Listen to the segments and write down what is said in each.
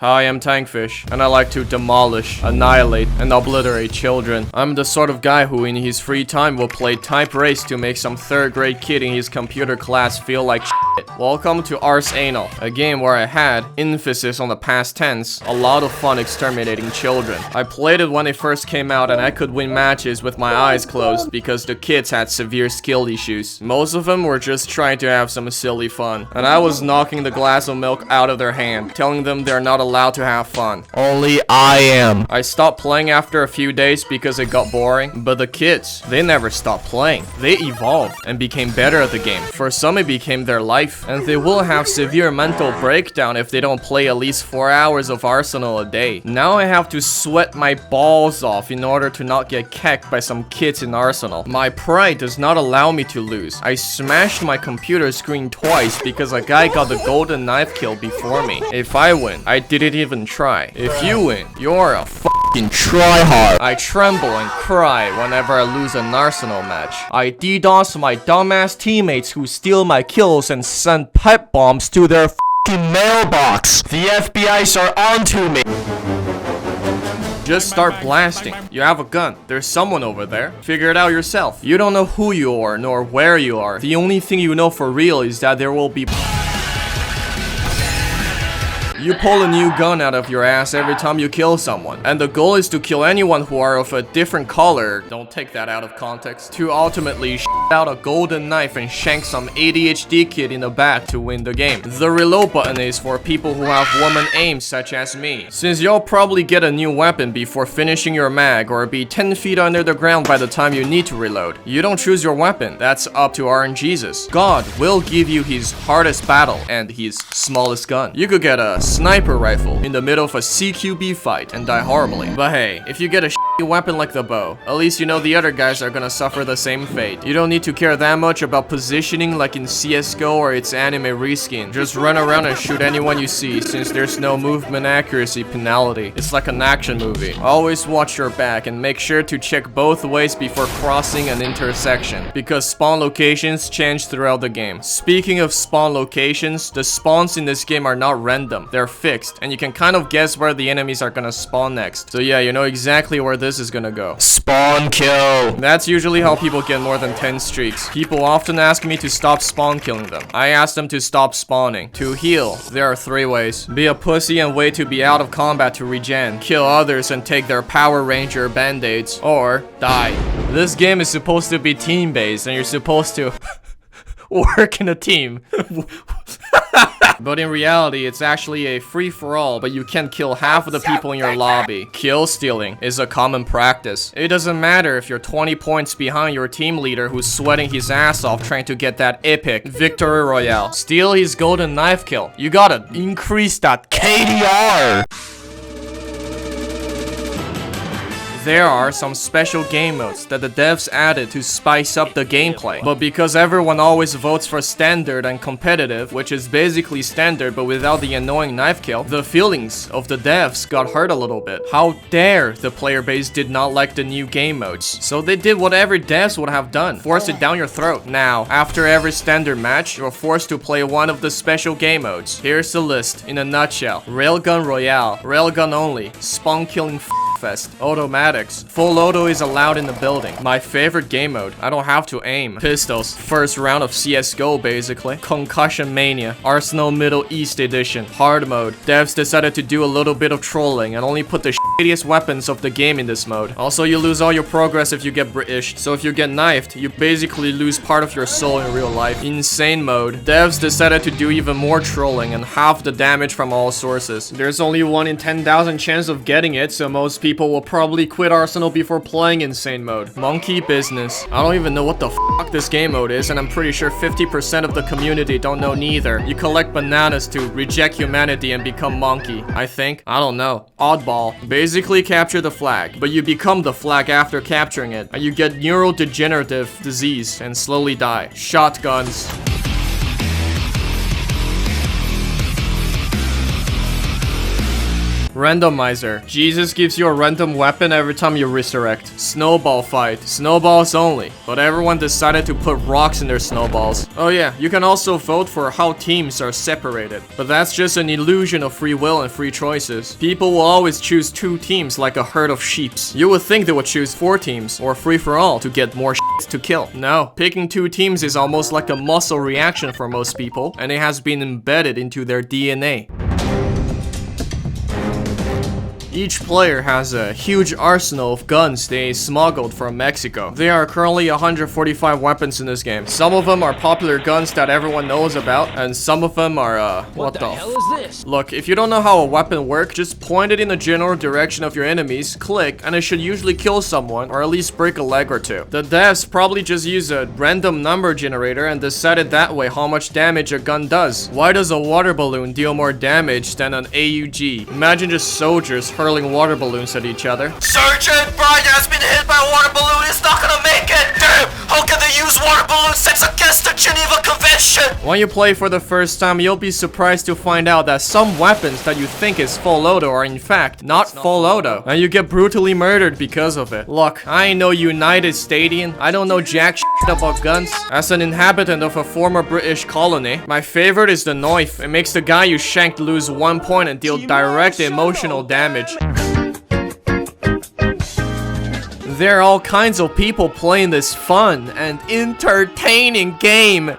Hi, I'm Tankfish, and I like to demolish, annihilate, and obliterate children. I'm the sort of guy who in his free time will play Type Race to make some third grade kid in his computer class feel like shit. Welcome to Arsenal, a game where I had, emphasis on the past tense, a lot of fun exterminating children. I played it when it first came out and I could win matches with my eyes closed because the kids had severe skill issues. Most of them were just trying to have some silly fun, and I was knocking the glass of milk out of their hand, telling them they're not allowed to have fun. Only I am. I stopped playing after a few days because it got boring, but the kids, they never stopped playing. They evolved and became better at the game. For some it became their life, and they will have severe mental breakdown if they don't play at least 4 hours of Arsenal a day. Now I have to sweat my balls off in order to not get kecked by some kids in Arsenal. My pride does not allow me to lose. I smashed my computer screen twice because a guy got the golden knife kill before me. If I win, I didn't even try. If you win, you're a Fucking tryhard. I tremble and cry whenever I lose an Arsenal match. I DDoS my dumbass teammates who steal my kills and send pipe bombs to their Fucking mailbox. The FBI's are onto me. Just start blasting. You have a gun. There's someone over there. Figure it out yourself. You don't know who you are nor where you are. The only thing you know for real is that there will be You pull a new gun out of your ass every time you kill someone. And the goal is to kill anyone who are of a different color, don't take that out of context, to ultimately out a golden knife and shank some ADHD kid in the back to win the game. The reload button is for people who have woman aims such as me. Since you'll probably get a new weapon before finishing your mag or be 10 feet under the ground by the time you need to reload, you don't choose your weapon. That's up to RNGesus. God will give you his hardest battle and his smallest gun. You could get a sniper rifle in the middle of a CQB fight and die horribly. But hey, if you get a shitty weapon like the bow, at least you know the other guys are gonna suffer the same fate. You don't need to care that much about positioning like in CSGO or its anime reskin. Just run around and shoot anyone you see since there's no movement accuracy penalty. It's like an action movie. Always watch your back and make sure to check both ways before crossing an intersection because spawn locations change throughout the game. Speaking of spawn locations, the spawns in this game are not random. They're fixed, and you can kind of guess where the enemies are gonna spawn next. So yeah, you know exactly where this is gonna go. Spawn kill. That's usually how people get more than 10 streaks. People often ask me to stop spawn killing them. I ask them to stop spawning. To heal, there are 3 ways. Be a pussy and wait to be out of combat to regen. Kill others and take their Power Ranger band-aids. Or die. This game is supposed to be team-based, and you're supposed to work in a team. But in reality, it's actually a free-for-all, but you can kill half of the people in your lobby. Kill stealing is a common practice. It doesn't matter if you're 20 points behind your team leader who's sweating his ass off trying to get that epic victory royale. Steal his golden knife kill. You gotta increase that KDR. There are some special game modes that the devs added to spice up the gameplay. But because everyone always votes for standard and competitive, which is basically standard but without the annoying knife kill, the feelings of the devs got hurt a little bit. How dare the player base did not like the new game modes. So they did what every devs would have done. Force it down your throat. Now, after every standard match, you're forced to play one of the special game modes. Here's the list in a nutshell. Railgun Royale, Railgun Only, Spawn Killing Fest, Automatics. Full auto is allowed in the building. My favorite game mode, I don't have to aim. Pistols, first round of CSGO basically. Concussion Mania, Arsenal Middle East Edition. Hard mode, devs decided to do a little bit of trolling and only put the shittiest weapons of the game in this mode. Also, you lose all your progress if you get British, so if you get knifed, you basically lose part of your soul in real life. Insane mode, devs decided to do even more trolling and half the damage from all sources. There's only 1 in 10,000 chance of getting it, so most people will probably quit Arsenal before playing insane mode. Monkey business. I don't even know what the fuck this game mode is, and I'm pretty sure 50% of the community don't know neither. You collect bananas to reject humanity and become monkey, I think. I don't know. Oddball. Basically capture the flag, but you become the flag after capturing it, and you get neurodegenerative disease and slowly die. Shotguns. Randomizer. Jesus gives you a random weapon every time you resurrect. Snowball fight. Snowballs only. But everyone decided to put rocks in their snowballs. Oh yeah, you can also vote for how teams are separated. But that's just an illusion of free will and free choices. People will always choose 2 teams like a herd of sheeps. You would think they would choose 4 teams or free for all to get more to kill. No, picking 2 teams is almost like a muscle reaction for most people, and it has been embedded into their DNA. Each player has a huge arsenal of guns they smuggled from Mexico. There are currently 145 weapons in this game. Some of them are popular guns that everyone knows about, and some of them are, what the hell is this? Look, if you don't know how a weapon works, just point it in the general direction of your enemies, click, and it should usually kill someone, or at least break a leg or 2. The devs probably just used a random number generator and decided that way how much damage a gun does. Why does a water balloon deal more damage than an AUG? Imagine just soldiers hurling water balloons at each other. Sergeant Brian has been hit by a water balloon. It's not gonna make it. Damn! How can they use water balloons? It's against the Geneva Convention. When you play for the first time, you'll be surprised to find out that some weapons that you think is full auto are in fact not full auto, and you get brutally murdered because of it. Look, I ain't no United Stadian. I don't know jack shit about guns. As an inhabitant of a former British colony, my favorite is the knife. It makes the guy you shanked lose 1 point and deal direct emotional damage. There are all kinds of people playing this fun and entertaining game.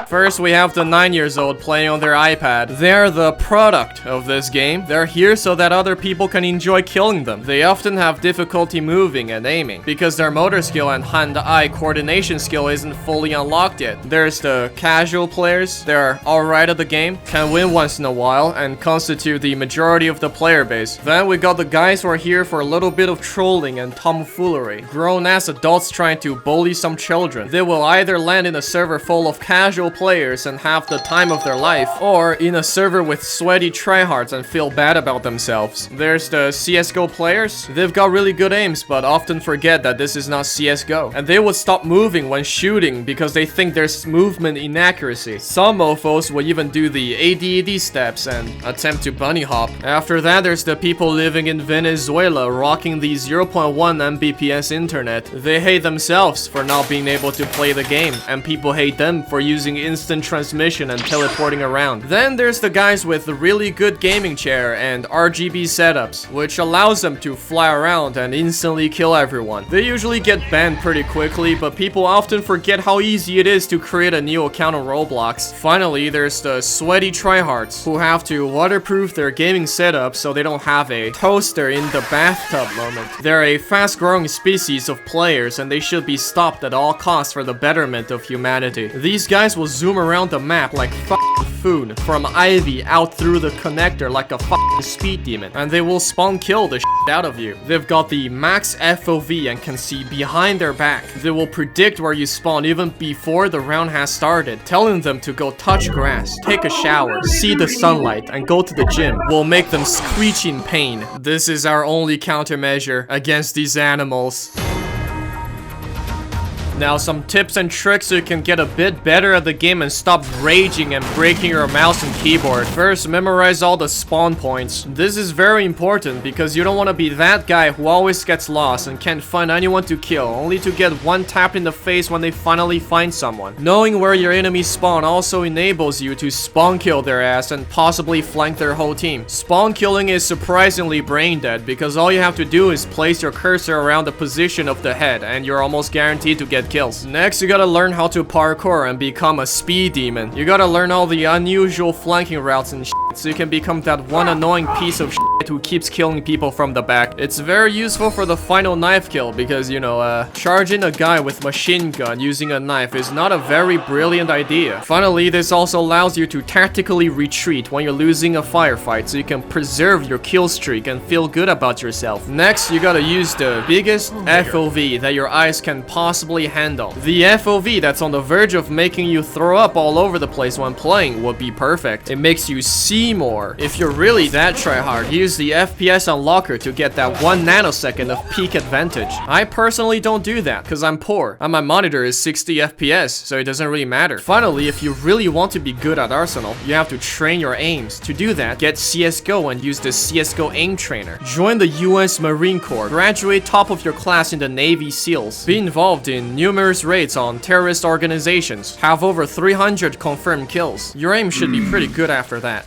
First, we have the 9-year-old playing on their iPad. They're the product of this game. They're here so that other people can enjoy killing them. They often have difficulty moving and aiming because their motor skill and hand-eye coordination skill isn't fully unlocked yet. There's the casual players. They're alright at the game, can win once in a while, and constitute the majority of the player base. Then we got the guys who are here for a little bit of trolling and tomfoolery. Grown-ass adults trying to bully some children. They will either land in a server full of casual players and have the time of their life, or in a server with sweaty tryhards and feel bad about themselves. There's the CSGO players. They've got really good aims, but often forget that this is not CSGO. And they would stop moving when shooting because they think there's movement inaccuracy. Some mofos will even do the ADD steps and attempt to bunny hop. After that, there's the people living in Venezuela rocking the 0.1 Mbps internet. They hate themselves for not being able to play the game, and people hate them for using instant transmission and teleporting around. Then there's the guys with the really good gaming chair and RGB setups, which allows them to fly around and instantly kill everyone. They usually get banned pretty quickly, but people often forget how easy it is to create a new account on Roblox. Finally, there's the sweaty tryhards who have to waterproof their gaming setup so they don't have a toaster in the bathtub moment. They're a fast-growing species of players, and they should be stopped at all costs for the betterment of humanity. These guys will zoom around the map like f***ing food, from Ivy out through the connector like a f***ing speed demon, and they will spawn kill the shit out of you. They've got the max FOV and can see behind their back. They will predict where you spawn even before the round has started. Telling them to go touch grass, take a shower, see the sunlight, and go to the gym will make them screech in pain. This is our only countermeasure against these animals. Now, some tips and tricks so you can get a bit better at the game and stop raging and breaking your mouse and keyboard. First, memorize all the spawn points. This is very important because you don't want to be that guy who always gets lost and can't find anyone to kill, only to get one tap in the face when they finally find someone. Knowing where your enemies spawn also enables you to spawn kill their ass and possibly flank their whole team. Spawn killing is surprisingly brain dead because all you have to do is place your cursor around the position of the head and you're almost guaranteed to get kills. Next, you gotta learn how to parkour and become a speed demon. You gotta learn all the unusual flanking routes and shit so you can become that one annoying piece of shit who keeps killing people from the back. It's very useful for the final knife kill because, you know, charging a guy with machine gun using a knife is not a very brilliant idea. Finally, this also allows you to tactically retreat when you're losing a firefight so you can preserve your kill streak and feel good about yourself. Next, you gotta use the biggest FOV that your eyes can possibly handle. The FOV that's on the verge of making you throw up all over the place when playing would be perfect. It makes you see more. If you're really that tryhard, use use the FPS unlocker to get that 1 nanosecond of peak advantage. I personally don't do that because I'm poor and my monitor is 60 FPS, so it doesn't really matter. Finally, if you really want to be good at Arsenal, you have to train your aims. To do that, get CSGO and use the CSGO aim trainer. Join the US Marine Corps, graduate top of your class in the Navy SEALs, be involved in numerous raids on terrorist organizations, have over 300 confirmed kills. Your aim should be pretty good after that.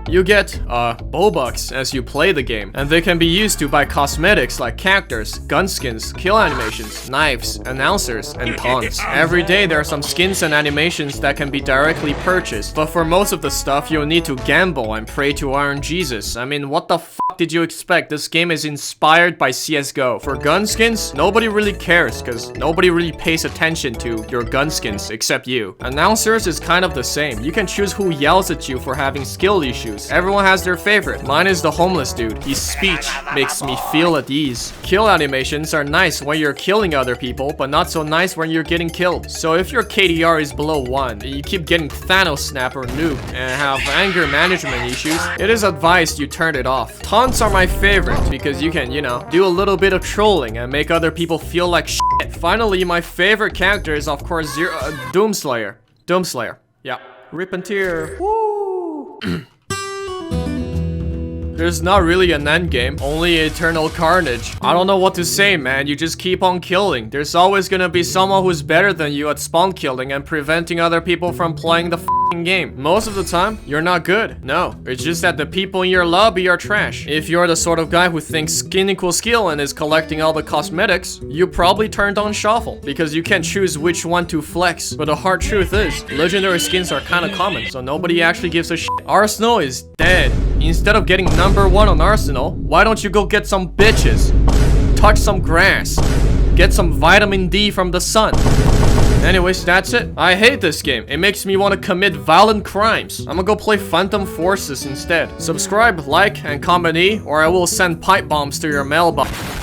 You get, Robux as you play the game, and they can be used to buy cosmetics like characters, gun skins, kill animations, knives, announcers, and tons. Every day there are some skins and animations that can be directly purchased, but for most of the stuff you'll need to gamble and pray to Iron Jesus. I mean, what the f did you expect? This game is inspired by CSGO. For gun skins, nobody really cares, cause nobody really pays attention to your gun skins except you. Announcers is kind of the same. You can choose who yells at you for having skill issues. Everyone has their favorite. Mine is the homeless dude. His speech makes me feel at ease. Kill animations are nice when you're killing other people, but not so nice when you're getting killed. So if your KDR is below 1, and you keep getting Thanos snap or nuked, and have anger management issues, it is advised you turn it off. Taunts are my favorite, because you can, you know, do a little bit of trolling and make other people feel like shit. Finally, my favorite character is of course Doomslayer. Doomslayer. Yeah. Rip and tear. Woo! There's not really an endgame, only eternal carnage. I don't know what to say, man. You just keep on killing. There's always gonna be someone who's better than you at spawn killing and preventing other people from playing the f***ing game. Most of the time, you're not good. No, it's just that the people in your lobby are trash. If you're the sort of guy who thinks skin equals skill and is collecting all the cosmetics, you probably turned on shuffle because you can choose which one to flex. But the hard truth is, legendary skins are kind of common, so nobody actually gives a shit. Arsenal is dead. Instead of getting number 1 on Arsenal, why don't you go get some bitches? Touch some grass. Get some vitamin D from the sun. Anyways, that's it. I hate this game. It makes me want to commit violent crimes. I'm gonna go play Phantom Forces instead. Subscribe, like, and comment E, or I will send pipe bombs to your mailbox.